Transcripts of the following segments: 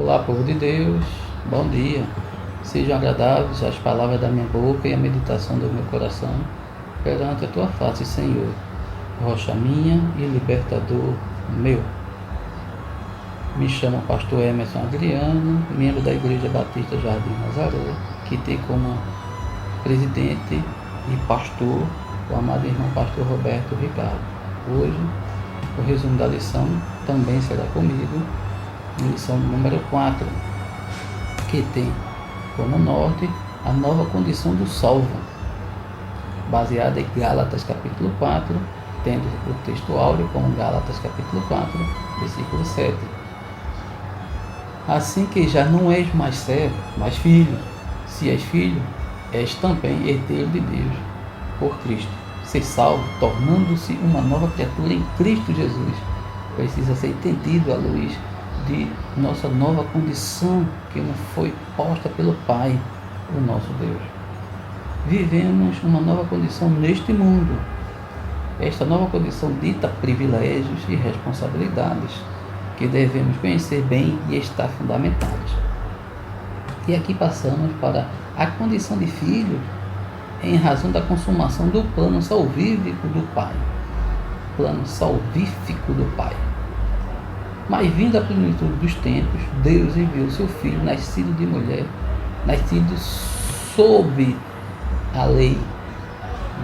Olá, povo de Deus, bom dia. Sejam agradáveis as palavras da minha boca e a meditação do meu coração perante a tua face, Senhor, rocha minha e libertador meu. Me chamo Pastor Emerson Adriano, membro da Igreja Batista Jardim Nazaré, que tem como presidente e pastor o amado irmão Pastor Roberto Ricardo. Hoje, o resumo da lição também será comigo, lição número 4, que tem como norte a nova condição do salvo, baseada em Gálatas capítulo 4, tendo o texto áureo como Gálatas capítulo 4, versículo 7. Assim que já não és mais servo, mas filho. Se és filho, és também herdeiro de Deus, por Cristo. Ser salvo, tornando-se uma nova criatura em Cristo Jesus, precisa ser entendido à luz de nossa nova condição que nos foi posta pelo Pai, o nosso Deus. Vivemos uma nova condição neste mundo. Esta nova condição dita privilégios e responsabilidades que devemos conhecer bem e estar fundamentados. E aqui passamos para a condição de filho em razão da consumação do plano salvífico do Pai. Plano salvífico do Pai. Mas vindo a plenitude dos tempos, Deus enviou seu Filho, nascido de mulher, nascido sob a lei.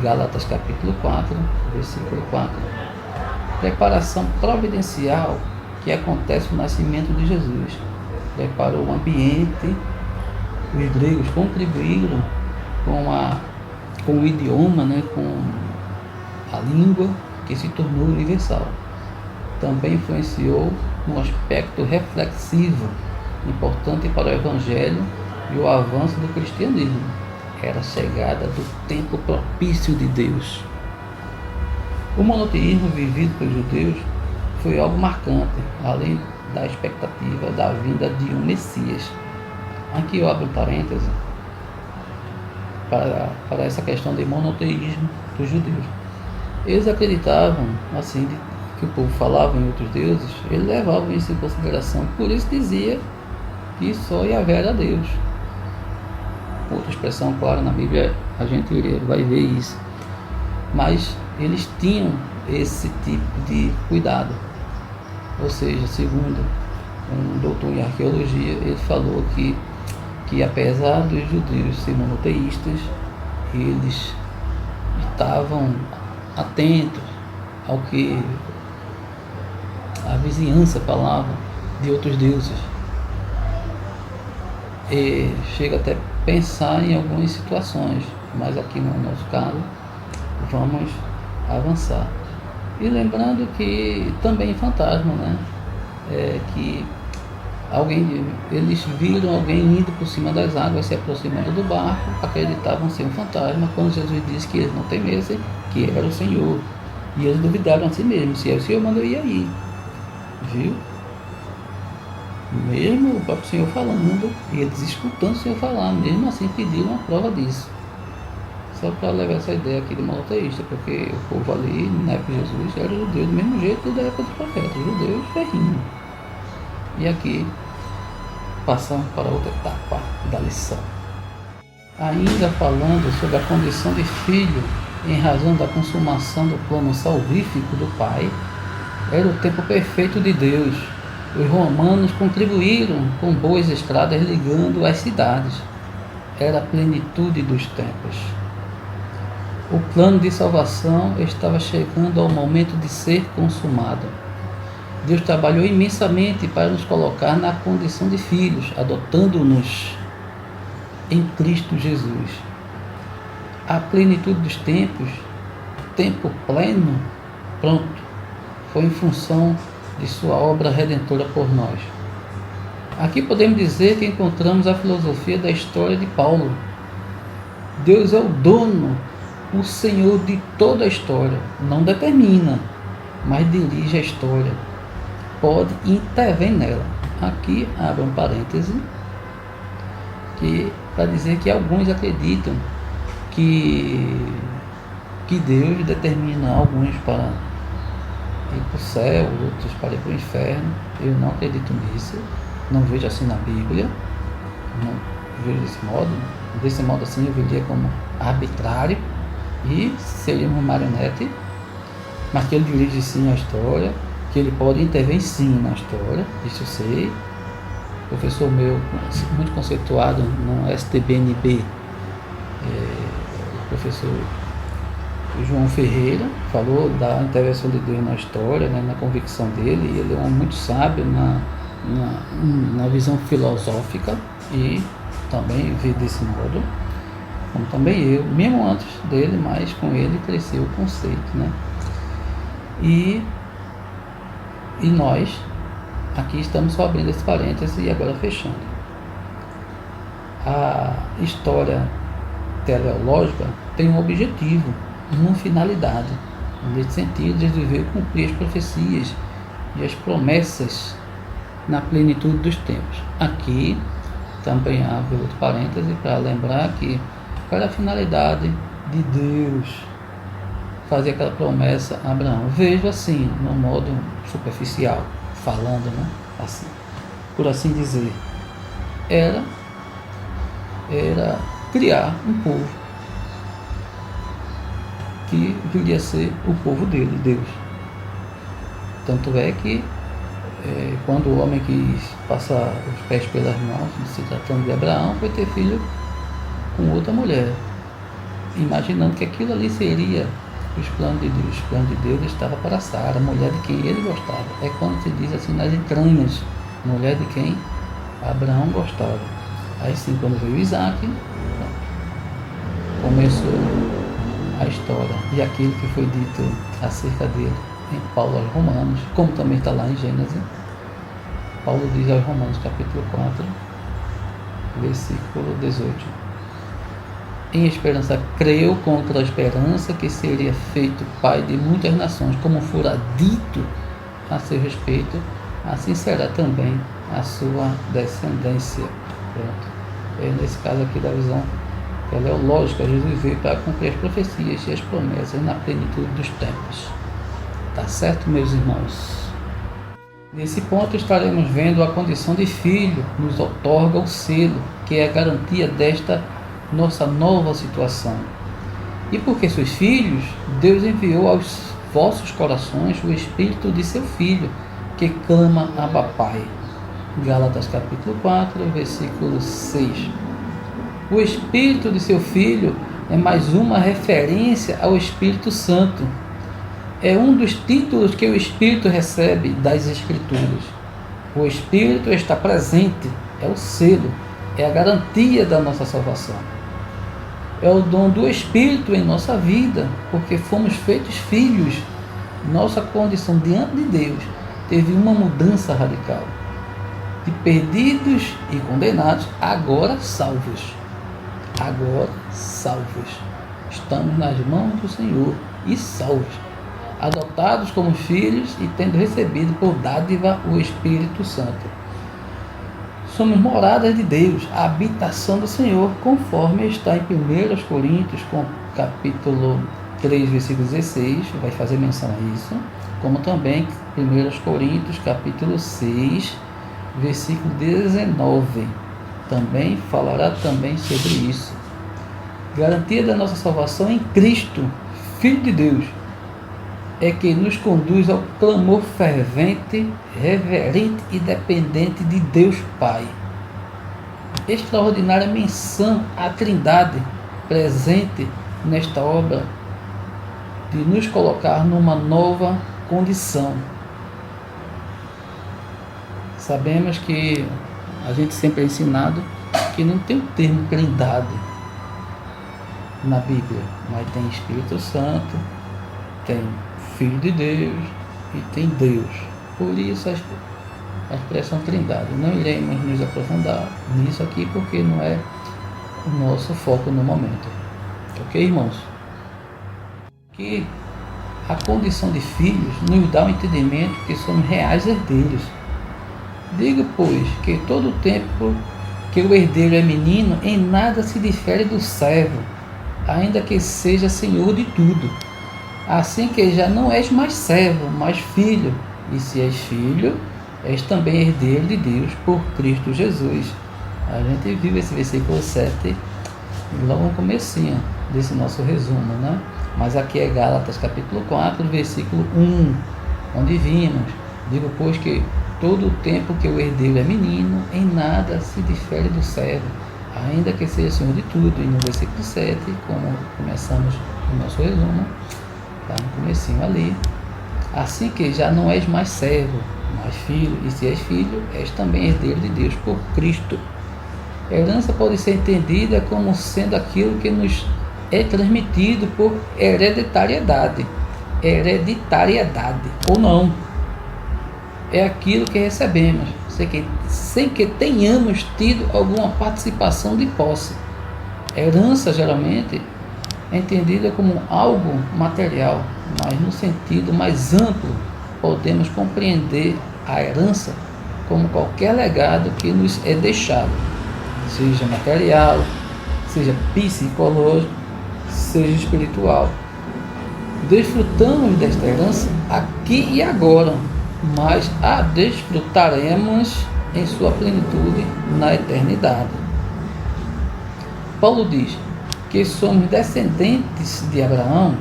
Gálatas capítulo 4, versículo 4. Preparação providencial que acontece no nascimento de Jesus. Preparou o ambiente, os gregos contribuíram com o idioma, com a língua que se tornou universal. Também influenciou no aspecto reflexivo, importante para o Evangelho e o avanço do cristianismo. Era a chegada do tempo propício de Deus. O monoteísmo vivido pelos judeus foi algo marcante, além da expectativa da vinda de um Messias. Aqui eu abro um parêntese para essa questão de monoteísmo dos judeus. Eles acreditavam, assim, que o povo falava em outros deuses, eles levavam isso em consideração, por isso dizia que só Yahvé era Deus. Outra expressão, claro, na Bíblia a gente vai ver isso, mas eles tinham esse tipo de cuidado. Ou seja, segundo um doutor em arqueologia, ele falou que apesar dos judeus serem monoteístas, eles estavam atentos ao que a vizinhança falava de outros deuses. E chega até pensar em algumas situações, mas aqui no nosso caso vamos avançar. E lembrando que também fantasma, que eles viram alguém indo por cima das águas, se aproximando do barco, acreditavam ser um fantasma, quando Jesus disse que eles não temessem, que era o Senhor. E eles duvidaram a si mesmos, se é o Senhor, manda eu ir aí. Viu? Mesmo o próprio Senhor falando, e eles escutando o Senhor falar, mesmo assim pediram a prova disso. Só para levar essa ideia aqui de monoteísta, porque o povo ali, na época de Jesus, era judeu do mesmo jeito da época dos profetas, judeus ferrinhos. E aqui passamos para outra etapa da lição. Ainda falando sobre a condição de filho em razão da consumação do plano salvífico do Pai, era o tempo perfeito de Deus. Os romanos contribuíram com boas estradas ligando as cidades. Era a plenitude dos tempos. O plano de salvação estava chegando ao momento de ser consumado. Deus trabalhou imensamente para nos colocar na condição de filhos, adotando-nos em Cristo Jesus. A plenitude dos tempos, tempo pleno, pronto, foi em função de sua obra redentora por nós. Aqui podemos dizer que encontramos a filosofia da história de Paulo. Deus é o dono, o Senhor de toda a história. Não determina, mas dirige a história. Pode intervir nela. Aqui abre um parêntese para dizer que alguns acreditam que Deus determina alguns para ir para o céu, outros para ir para o inferno. Eu não acredito nisso. Não vejo assim na Bíblia, não vejo desse modo assim eu veria como arbitrário e seria uma marionete, mas que ele dirige sim a história, que ele pode intervir sim na história, isso eu sei. Professor meu, muito conceituado no STBNB, o professor João Ferreira, falou da intervenção de Deus na história, né, na convicção dele, e ele é um muito sábio na visão filosófica, e também vê desse modo, como também eu, mesmo antes dele, mas com ele cresceu o conceito, né? E nós aqui estamos só abrindo esse parênteses e agora fechando. A história teleológica tem um objetivo, uma finalidade. Nesse sentido, Jesus veio cumprir as profecias e as promessas na plenitude dos tempos. Aqui também abre outro parêntese para lembrar que qual era a finalidade de Deus fazer aquela promessa a Abraão. Vejo assim, no modo superficial, falando, né? Assim, por assim dizer, era criar um povo que viria a ser o povo dele, Deus. Tanto é que quando o homem quis passar os pés pelas mãos, se tratando de Abraão, foi ter filho com outra mulher, imaginando que aquilo ali seria os planos de Deus. Os planos de Deus estava para Sara, a mulher de quem ele gostava. É quando se diz assim nas entranhas, mulher de quem Abraão gostava. Aí sim, quando veio Isaac, começou a história e aquilo que foi dito acerca dele em Paulo aos Romanos, como também está lá em Gênesis. Paulo diz aos Romanos capítulo 4, versículo 18: em esperança creu contra a esperança que seria feito pai de muitas nações, como fora dito a seu respeito, assim será também a sua descendência. Pronto. Nesse caso aqui da visão teleológica, Jesus veio para cumprir as profecias e as promessas na plenitude dos tempos. Tá certo, meus irmãos? Nesse ponto estaremos vendo a condição de filho nos outorga o selo, que é a garantia desta nossa nova situação. E porque sois filhos, Deus enviou aos vossos corações o Espírito de seu Filho, que clama Abba Pai. Gálatas capítulo 4, versículo 6. O Espírito de seu Filho é mais uma referência ao Espírito Santo. É um dos títulos que o Espírito recebe das Escrituras. O Espírito está presente, é o selo, é a garantia da nossa salvação. É o dom do Espírito em nossa vida, porque fomos feitos filhos. Nossa condição diante de Deus teve uma mudança radical. De perdidos e condenados, agora salvos. Agora salvos. Estamos nas mãos do Senhor e salvos. Adotados como filhos e tendo recebido por dádiva o Espírito Santo. Somos moradas de Deus, a habitação do Senhor, conforme está em 1 Coríntios, capítulo 3, versículo 16, vai fazer menção a isso, como também 1 Coríntios, capítulo 6, versículo 19, também falará também sobre isso. Garantia da nossa salvação em Cristo, Filho de Deus, é que nos conduz ao clamor fervente, reverente e dependente de Deus Pai. Extraordinária menção à Trindade presente nesta obra de nos colocar numa nova condição. Sabemos que a gente sempre é ensinado que não tem o termo Trindade na Bíblia, mas tem Espírito Santo, tem Filho de Deus e tem Deus. Por isso a expressão Trindade. Não iremos nos aprofundar nisso aqui porque não é o nosso foco no momento. Ok, irmãos? Que a condição de filhos nos dá o entendimento que somos reais herdeiros. Digo, pois, que todo o tempo que o herdeiro é menino, em nada se difere do servo, ainda que seja senhor de tudo. Assim que já não és mais servo, mas filho, e se és filho, és também herdeiro de Deus por Cristo Jesus. A gente viu esse versículo 7 logo no comecinho desse nosso resumo, né? Mas aqui é Gálatas capítulo 4, versículo 1, onde vimos: digo, pois, que todo o tempo que o herdeiro é menino, em nada se difere do servo, ainda que seja senhor de tudo. E no versículo 7, como começamos o nosso resumo, está no comecinho ali: assim que já não és mais servo, mas filho, e se és filho, és também herdeiro de Deus por Cristo. Herança pode ser entendida como sendo aquilo que nos é transmitido por hereditariedade. Hereditariedade ou não. É aquilo que recebemos, sem que tenhamos tido alguma participação de posse. Herança, geralmente, é entendida como algo material, mas no sentido mais amplo, podemos compreender a herança como qualquer legado que nos é deixado, seja material, seja psicológico, seja espiritual. Desfrutamos desta herança aqui e agora, mas a desfrutaremos em sua plenitude na eternidade. Paulo diz que somos descendentes de Abraão.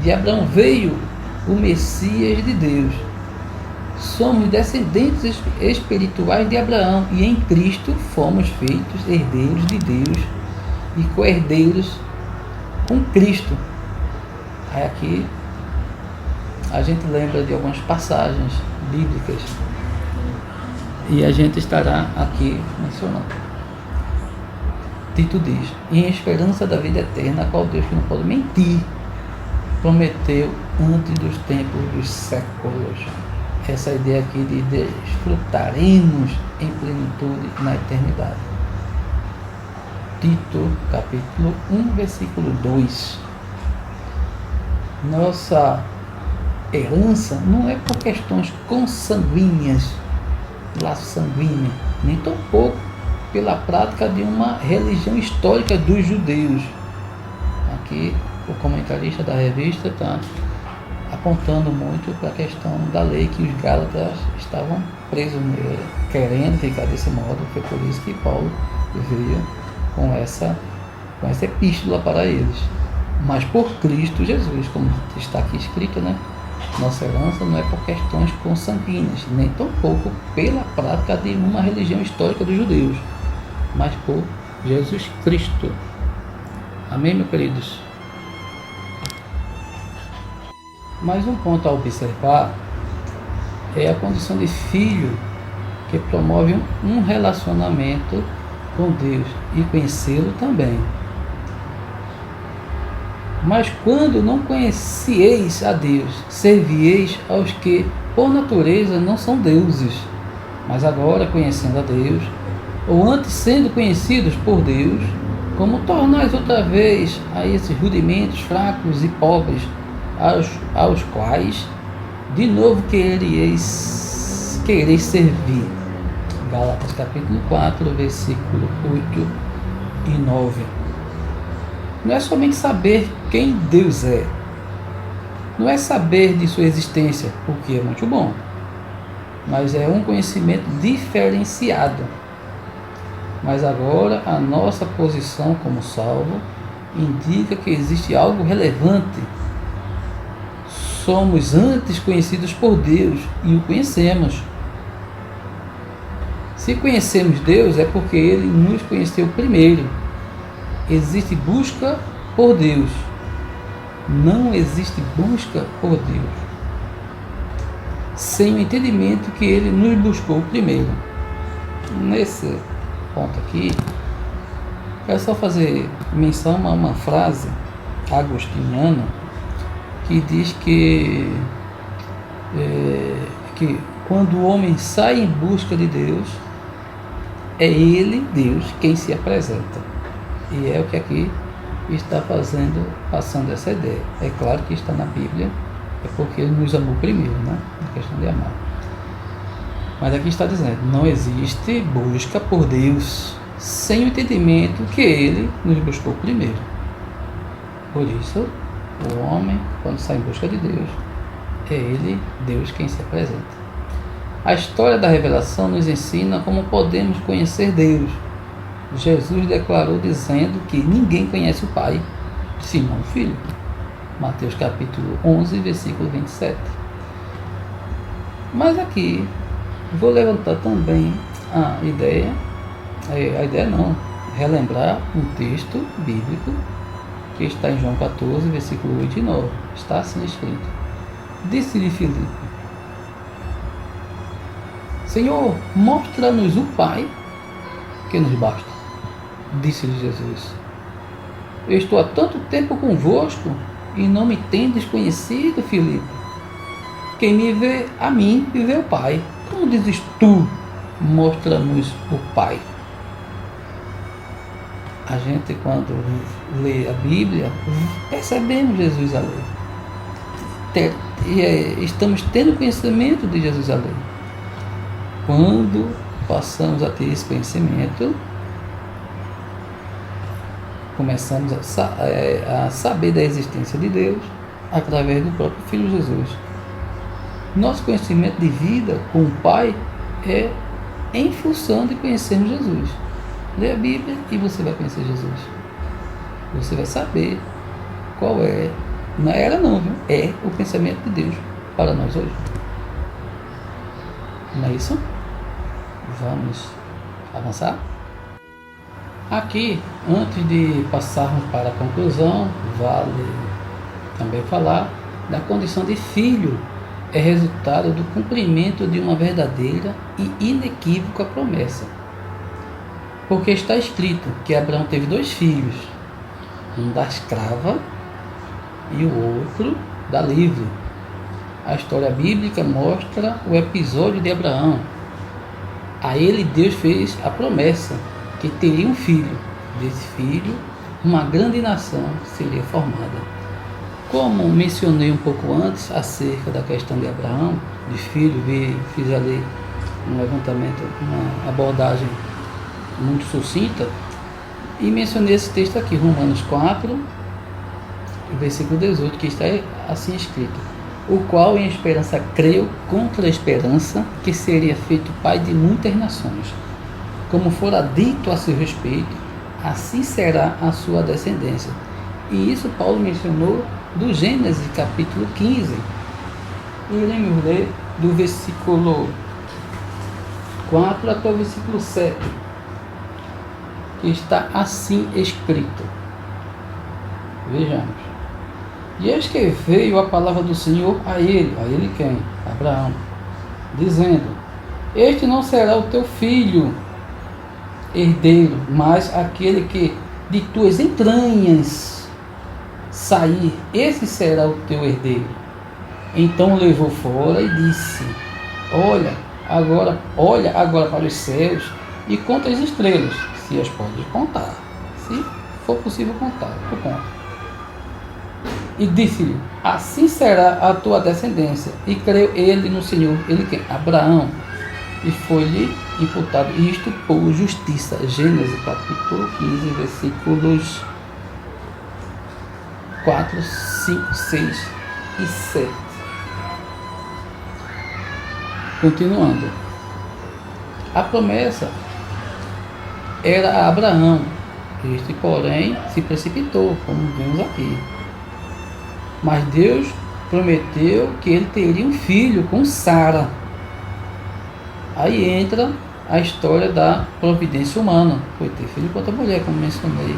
De Abraão veio o Messias de Deus. Somos descendentes espirituais de Abraão e em Cristo fomos feitos herdeiros de Deus e co-herdeiros com Cristo. Aí aqui a gente lembra de algumas passagens bíblicas e a gente estará aqui mencionando. Tito diz: e em esperança da vida eterna, a qual Deus, que não pode mentir, prometeu antes dos tempos dos séculos. Essa ideia aqui de desfrutaremos em plenitude na eternidade. Tito, capítulo 1, versículo 2. Nossa herança não é por questões consanguíneas, laço sanguíneo, nem tampouco pela prática de uma religião histórica dos judeus. Aqui o comentarista da revista está apontando muito para a questão da lei que os gálatas estavam presos, querendo ficar desse modo. Foi por isso que Paulo veio com essa epístola para eles. Mas por Cristo Jesus, como está aqui escrito, né? Nossa herança não é por questões consanguíneas, nem tampouco pela prática de uma religião histórica dos judeus, mas por Jesus Cristo. Amém, meus queridos? Mais um ponto a observar é a condição de filho, que promove um relacionamento com Deus e conhecê-lo também. Mas quando não conhecieis a Deus, servieis aos que por natureza não são deuses. Mas agora, conhecendo a Deus, ou antes sendo conhecidos por Deus, como tornais outra vez a esses rudimentos fracos e pobres, aos quais de novo quereis servir. Gálatas capítulo 4, versículo 8 e 9. Não é somente saber quem Deus é, não é saber de sua existência, o que é muito bom, mas é um conhecimento diferenciado. Mas agora a nossa posição como salvo indica que existe algo relevante. Somos antes conhecidos por Deus e o conhecemos. Se conhecemos Deus é porque Ele nos conheceu primeiro. Existe busca por Deus. Não existe busca por Deus sem o entendimento que Ele nos buscou primeiro. Nesse ponto aqui, quero só fazer menção a uma frase agostiniana que diz que quando o homem sai em busca de Deus, é Ele, Deus, quem se apresenta. E é o que aqui está passando essa ideia. É claro que está na Bíblia, é porque Ele nos amou primeiro, né? A questão de amar. Mas aqui está dizendo, não existe busca por Deus sem o entendimento que Ele nos buscou primeiro. Por isso, o homem, quando sai em busca de Deus, é Ele, Deus, quem se apresenta. A história da revelação nos ensina como podemos conhecer Deus. Jesus declarou dizendo que ninguém conhece o Pai, senão o Filho. Mateus capítulo 11, versículo 27. Mas aqui vou levantar também relembrar um texto bíblico que está em João 14, versículo 8 e 9. Está assim escrito: Disse-lhe Filipe: Senhor, mostra-nos o Pai, que nos basta. Disse-lhe Jesus: Eu estou há tanto tempo convosco e não me tendes conhecido, Filipe. Quem me vê a mim, vê o Pai. Como dizes tu, mostra-nos o Pai? A gente, quando lê a Bíblia, percebemos Jesus ali. Estamos tendo conhecimento de Jesus ali. Quando passamos a ter esse conhecimento, começamos a saber da existência de Deus através do próprio Filho Jesus. Nosso conhecimento de vida com o Pai é em função de conhecermos Jesus. Lê a Bíblia e você vai conhecer Jesus. Você vai saber qual é. Não era não, viu? É o pensamento de Deus para nós hoje. Não é isso? Vamos avançar? Aqui, antes de passarmos para a conclusão, vale também falar da condição de filho. É resultado do cumprimento de uma verdadeira e inequívoca promessa. Porque está escrito que Abraão teve 2 filhos, um da escrava e o outro da livre. A história bíblica mostra o episódio de Abraão. A ele Deus fez a promessa que teria um filho. Desse filho, uma grande nação seria formada. Como mencionei um pouco antes acerca da questão de Abraão, de filho, fiz ali um levantamento, uma abordagem muito sucinta, e mencionei esse texto aqui, Romanos 4, versículo 18, que está assim escrito: o qual em esperança creu contra a esperança, que seria feito pai de muitas nações. Como fora dito a seu respeito, assim será a sua descendência. E isso Paulo mencionou do Gênesis capítulo 15. Iremos ler do versículo 4 até o versículo 7, que está assim escrito. Vejamos. E eis que veio a palavra do Senhor a ele quem? Abraão, dizendo: Este não será o teu filho herdeiro, mas aquele que de tuas entranhas sair, esse será o teu herdeiro. Então o levou fora e disse: Olha agora para os céus e conta as estrelas, se as podes contar. Se for possível contar, tu conta. E disse-lhe: Assim será a tua descendência. E creu ele no Senhor, ele quem? Abraão. E foi-lhe imputado isto por justiça. Gênesis capítulo 15, versículos 4, 5, 6 e 7. Continuando. A promessa era a Abraão. Este, porém, se precipitou, como vemos aqui. Mas Deus prometeu que ele teria um filho com Sara. Aí entra a história da providência humana. Foi ter filho com outra mulher, como mencionei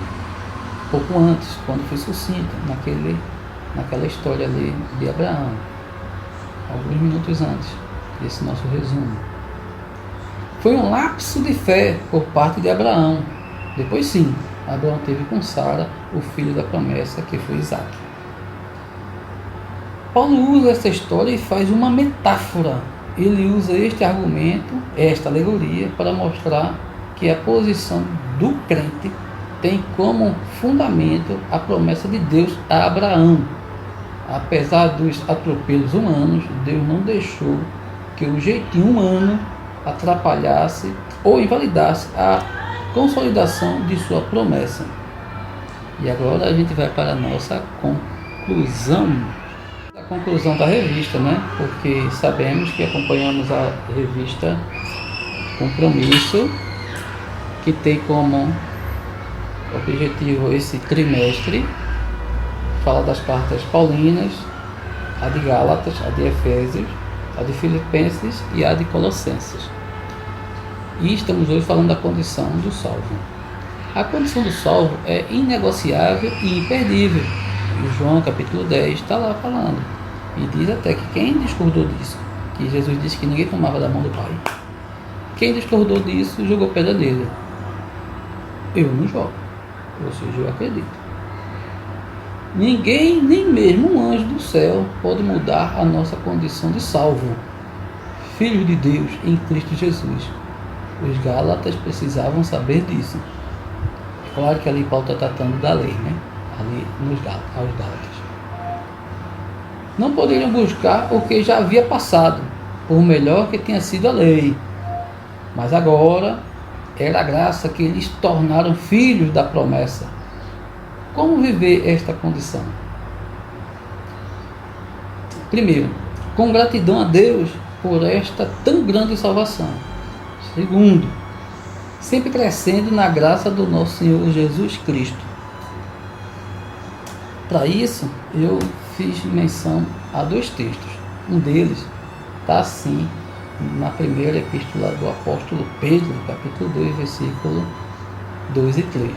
pouco antes, quando foi sucinta, naquela história ali de Abraão, alguns minutos antes desse nosso resumo. Foi um lapso de fé por parte de Abraão. Depois sim, Abraão teve com Sara o filho da promessa, que foi Isaque. Paulo usa essa história e faz uma metáfora. Ele usa este argumento, esta alegoria, para mostrar que a posição do crente tem como fundamento a promessa de Deus a Abraão. Apesar dos atropelos humanos, Deus não deixou que o jeitinho humano atrapalhasse ou invalidasse a consolidação de sua promessa. E agora a gente vai para a nossa conclusão. A conclusão da revista, né? Porque sabemos que acompanhamos a revista Compromisso, que tem como objetivo esse trimestre, fala das cartas paulinas, a de Gálatas, a de Efésios, a de Filipenses e a de Colossenses. E estamos hoje falando da condição do salvo. A condição do salvo é inegociável e imperdível. E João capítulo 10 está lá falando. E diz até que quem discordou disso, que Jesus disse que ninguém tomava da mão do Pai, quem discordou disso jogou pedra nele. Eu não jogo, ou seja, eu acredito. Ninguém, nem mesmo um anjo do céu, pode mudar a nossa condição de salvo, filhos de Deus em Cristo Jesus. Os Gálatas precisavam saber disso. É claro que ali Paulo está tratando da lei, né? Ali aos Gálatas. Não poderiam buscar o que já havia passado, por melhor que tenha sido a lei. Mas agora era a graça que eles tornaram filhos da promessa. Como viver esta condição? Primeiro, com gratidão a Deus por esta tão grande salvação. Segundo, sempre crescendo na graça do nosso Senhor Jesus Cristo. Para isso, eu fiz menção a 2 textos. Um deles está assim, na primeira epístola do apóstolo Pedro, capítulo 2, versículo 2 e 3.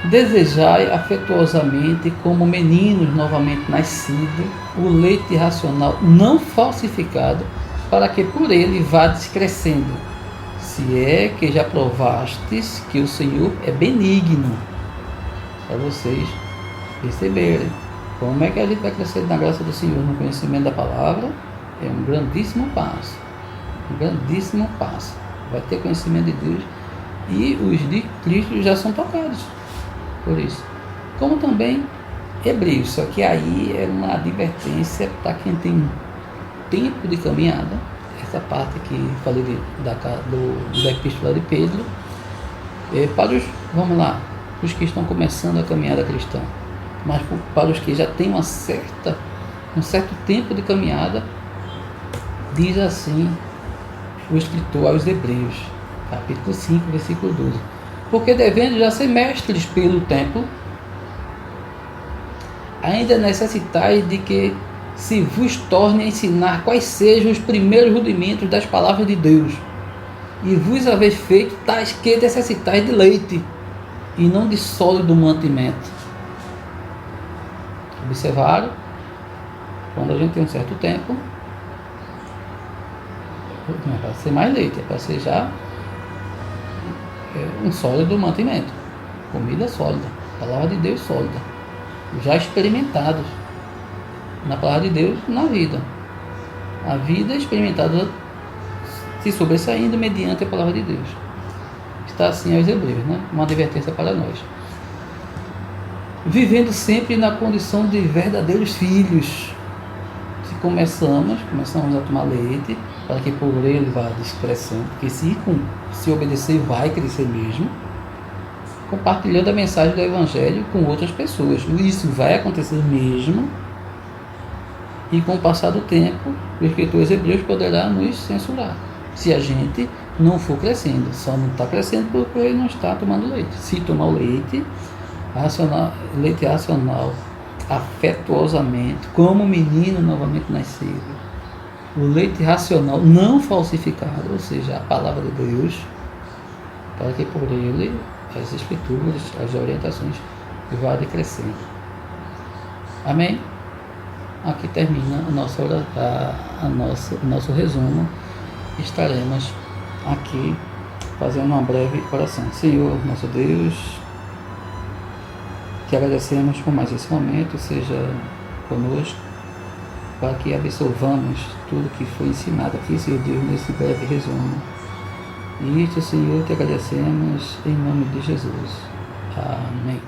Desejai afetuosamente, como meninos novamente nascidos, o leite racional não falsificado, para que por ele vades crescendo, se é que já provastes que o Senhor é benigno. Para vocês perceberem como é que a gente vai crescer na graça do Senhor, no conhecimento da palavra. É um grandíssimo passo. Um grandíssimo passo. Vai ter conhecimento de Deus. E os de Cristo já são tocados por isso. Como também Hebreus. Só que aí é uma advertência para quem tem tempo de caminhada. Essa parte que falei da epístola de Pedro. Para os, vamos lá, os que estão começando a caminhada cristã. Mas para os que já têm um certo tempo de caminhada, diz assim o escritor aos Hebreus, capítulo 5, versículo 12. Porque devendo já ser mestres pelo tempo, ainda necessitais de que se vos torne a ensinar quais sejam os primeiros rudimentos das palavras de Deus, e vos haver feito tais que necessitais de leite, e não de sólido mantimento. Observaram? Quando a gente tem um certo tempo, não é para ser mais leite, é para ser já um sólido mantimento, comida sólida, palavra de Deus sólida, já experimentados na palavra de Deus na vida, a vida experimentada se sobressaindo mediante a palavra de Deus. Está assim aos Hebreus, né? Uma advertência para nós. Vivendo sempre na condição de verdadeiros filhos. Se começamos a tomar leite, para que por ele vá crescendo, porque se obedecer vai crescer mesmo, compartilhando a mensagem do Evangelho com outras pessoas. Isso vai acontecer mesmo, e com o passar do tempo, o escritor Hebreus poderá nos censurar, se a gente não for crescendo. Só não está crescendo porque ele não está tomando leite. Se tomar o leite racional, afetuosamente, como menino novamente nascido, o leite racional não falsificado, ou seja, a palavra de Deus, para que por ele as escrituras, as orientações vá crescendo. Amém? Aqui termina o nosso resumo. Estaremos aqui fazendo uma breve oração. Senhor, nosso Deus, te agradecemos por mais esse momento, seja conosco, para que absorvamos tudo que foi ensinado aqui, Senhor Deus, nesse breve resumo. E, Senhor, te agradecemos em nome de Jesus. Amém.